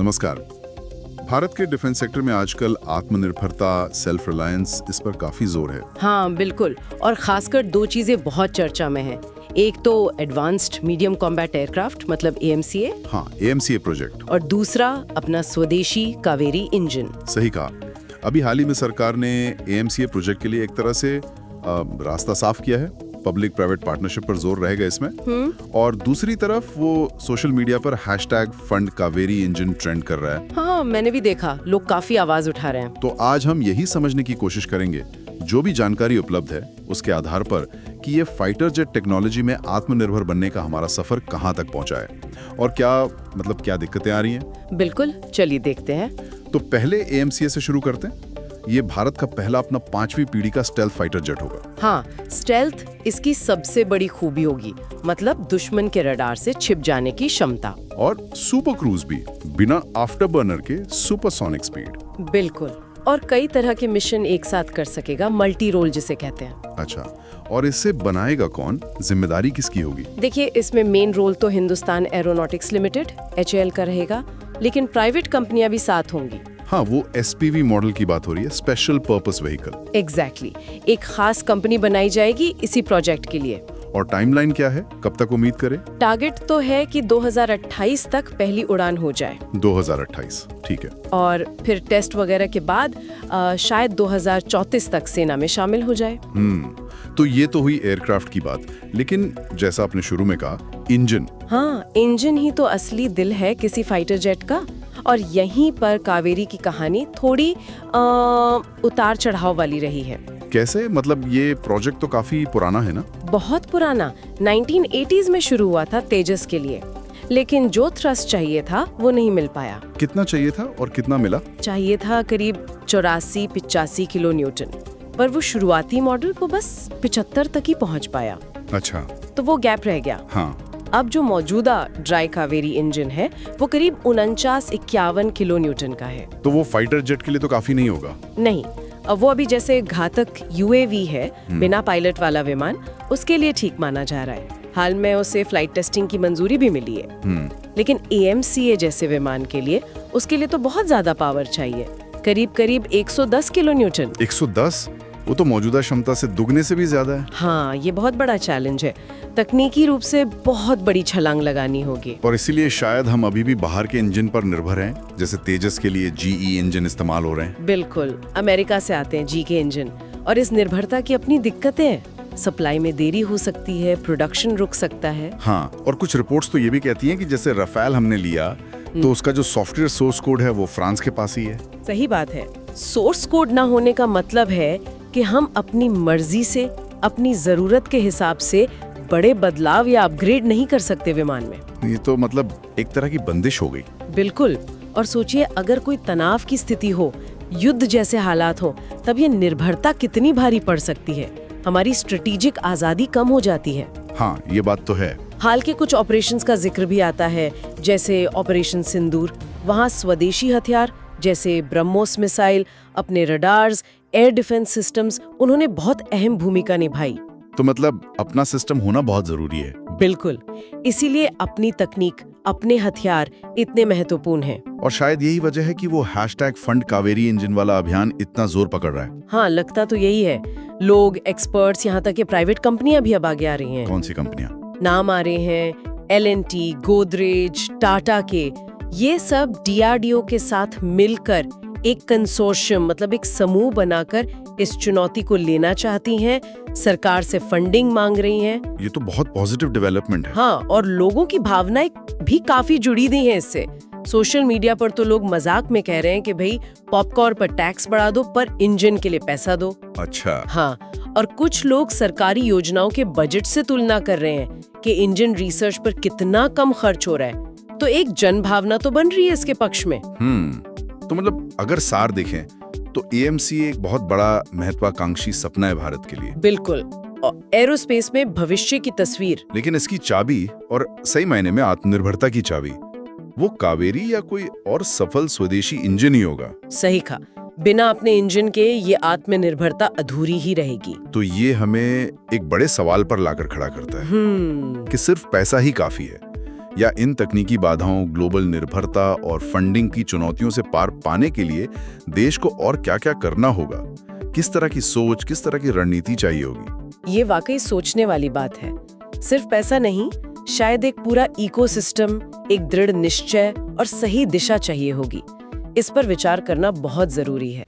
नमस्कार। भारत के defence sector में आजकल आत्मनिर्भरता, सेल्फ रिलायंस, इस पर काफी जोर है। हाँ बिल्कुल, और खासकर दो चीजें बहुत चर्चा में हैं। एक तो एडवांस्ड मीडियम कॉम्बैट एयरक्राफ्ट मतलब AMCA। हाँ, AMCA प्रोजेक्ट। और दूसरा अपना स्वदेशी कावेरी इंजन। सही कहा। अभी हाल ही में सरकार ने AMCA प्रोजेक्ट के लिए एक तरह से रास्ता साफ किया है। पब्लिक प्राइवेट पार्टनरशिप पर जोर रहेगा इसमें। और दूसरी तरफ वो सोशल मीडिया पर #फंड कावेरी इंजन ट्रेंड कर रहा है। हाँ, मैंने भी देखा, लोग काफी आवाज उठा रहे हैं। तो आज हम यही समझने की कोशिश करेंगे, जो भी जानकारी उपलब्ध है उसके आधार पर, कि ये फाइटर जेट टेक्नोलॉजी में आत्मनिर्भर बनने का हमारा सफर कहां तक पहुंचा है और क्या दिक्कतें आ रही हैं। बिल्कुल, चलिए देखते हैं। तो पहले AMCA से शुरू करते हैं। ये भारत का पहला अपना 5वीं पीढ़ी का स्टेल्थ फाइटर जेट होगा। हाँ, स्टेल्थ इसकी सबसे बड़ी खूबी होगी, मतलब दुश्मन के रडार से छिप जाने की क्षमता। और सुपर क्रूज भी, बिना आफ्टर बर्नर के सुपरसोनिक स्पीड। बिल्कुल, और कई तरह के मिशन एक साथ कर सकेगा, मल्टी रोल जिसे कहते हैं। अच्छा, और इससे बनाएगा कौन, जिम्मेदारी किसकी होगी? देखिए, इसमें मेन रोल तो हिंदुस्तान एरोनॉटिक्स लिमिटेड HAL का रहेगा, लेकिन प्राइवेट कंपनियां भी साथ होंगी। हाँ, वो SPV मॉडल की बात हो रही है, स्पेशल पर्पस व्हीकल। एग्जैक्टली, एक खास कंपनी बनाई जाएगी इसी प्रोजेक्ट के लिए। और टाइमलाइन क्या है, कब तक उम्मीद करें? टारगेट तो है कि 2028 तक पहली उड़ान हो जाए। 2028, ठीक है। और फिर टेस्ट वगैरह के बाद शायद 2034 तक सेना में शामिल हो जाए। तो ये तो हुई एयरक्राफ्ट की बात, लेकिन जैसा आपने शुरू में कहा, इंजन। हाँ, इंजन ही तो असली दिल है किसी फाइटर जेट का। और यहीं पर कावेरी की कहानी थोड़ी उतार चढ़ाव वाली रही है। कैसे? मतलब ये प्रोजेक्ट तो काफी पुराना है ना? बहुत पुराना, 1980s में शुरू हुआ था तेजस के लिए, लेकिन जो थ्रस्ट चाहिए था वो नहीं मिल पाया। कितना चाहिए था और कितना मिला? चाहिए था करीब 84-85 किलो न्यूटन, पर वो शुरुआती मॉडल को बस 75 तक ही पहुंच पाया। अच्छा, तो वो गैप रह गया। हाँ। अब जो मौजूदा ड्राई कावेरी इंजन है वो करीब 49-51 किलो न्यूटन का है। तो वो फाइटर जेट के लिए तो काफी नहीं होगा? नहीं, अब वो अभी जैसे घातक UAV है, बिना पायलट वाला विमान, उसके लिए ठीक माना जा रहा है। हाल में उसे फ्लाइट टेस्टिंग की मंजूरी भी मिली है। लेकिन AMCA जैसे विमान के लिए, उसके लिए तो बहुत ज्यादा पावर चाहिए, करीब 110 किलो न्यूटन। 110? वो तो मौजूदा क्षमता से दुगने से भी ज्यादा है। हाँ, ये बहुत बड़ा चैलेंज है। तकनीकी रूप से बहुत बड़ी छलांग लगानी होगी। और इसीलिए शायद हम अभी भी बाहर के इंजन पर निर्भर हैं, जैसे तेजस के लिए GE इंजन इस्तेमाल हो रहे हैं। बिल्कुल, अमेरिका से आते हैं G के इंजन, और इस निर्भरता की अपनी दिक्कतें हैं। सप्लाई में देरी हो सकती है, प्रोडक्शन रुक सकता है। हाँ, और कुछ रिपोर्ट्स तो ये भी कहती हैं कि जैसे रफाल हमने लिया, तो उसका जो सॉफ्टवेयर सोर्स कोड है वो फ्रांस के पास ही है। सही बात है। सोर्स कोड ना होने का मतलब है कि हम अपनी मर्जी से, अपनी जरूरत के हिसाब से बड़े बदलाव या अपग्रेड नहीं कर सकते विमान में। ये तो मतलब एक तरह की बंदिश हो गई। बिल्कुल, और सोचिए अगर कोई तनाव की स्थिति हो, युद्ध जैसे हालात हो, तब ये निर्भरता कितनी भारी पड़ सकती है। हमारी स्ट्रेटेजिक आजादी कम हो जाती है। हाँ, ये बात तो है। हाल के कुछ ऑपरेशंस का जिक्र भी आता है, जैसे ऑपरेशन सिंदूर। वहाँ स्वदेशी हथियार जैसे ब्रह्मोस मिसाइल, अपने रडार्स, एयर डिफेंस सिस्टम्स, उन्होंने बहुत अहम भूमिका निभाई। तो मतलब अपना सिस्टम होना बहुत जरूरी है। बिल्कुल, इसीलिए अपनी तकनीक, अपने हथियार इतने महत्वपूर्ण हैं। और शायद यही वजह है कि वो #फंड कावेरी इंजन वाला अभियान इतना जोर पकड़ रहा है। हाँ, लगता तो यही है। लोग, एक्सपर्ट्स, यहाँ तक कि प्राइवेट कंपनियां भी अब आगे आ रही हैं। कौन सी कंपनियां? नाम आ रहे हैं L&T, गोदरेज, टाटा के। ये सब DRDO के साथ मिलकर एक कंसोर्शियम, मतलब एक समूह बनाकर इस चुनौती को लेना चाहती हैं, सरकार से फंडिंग मांग रही हैं। ये तो बहुत पॉजिटिव डेवलपमेंट है। हाँ, और लोगों की भावनाएं भी काफी जुड़ी दी हैं इससे। सोशल मीडिया पर तो लोग मजाक में कह रहे हैं कि भाई पॉपकॉर्न पर टैक्स बढ़ा दो, पर इंजन के लिए पैसा दो। अच्छा। हाँ, और कुछ लोग सरकारी योजनाओं के बजट से तुलना कर रहे हैं कि इंजन रिसर्च पर कितना कम खर्च हो रहा है। तो एक जन भावना तो बन रही है इसके पक्ष में। तो मतलब अगर सार देखें तो AMCA एक बहुत बड़ा महत्वाकांक्षी सपना है भारत के लिए। बिल्कुल, एरोस्पेस में भविष्य की तस्वीर। लेकिन इसकी चाबी, और सही मायने में आत्मनिर्भरता की चाबी, वो कावेरी या कोई और सफल स्वदेशी इंजन ही होगा। सही कहा, बिना अपने इंजन के ये आत्मनिर्भरता अधूरी ही रहेगी। तो ये हमें एक बड़े सवाल पर लाकर खड़ा करता है कि सिर्फ पैसा ही काफी है या इन तकनीकी बाधाओं, ग्लोबल निर्भरता और फंडिंग की चुनौतियों से पार पाने के लिए देश को और क्या-क्या करना होगा? किस तरह की सोच, किस तरह की रणनीति चाहिए होगी? ये वाकई सोचने वाली बात है। सिर्फ पैसा नहीं, शायद एक पूरा इकोसिस्टम, एक दृढ़ निश्चय और सही दिशा चाहिए होगी। इस पर विचार करना बहुत जरूरी है।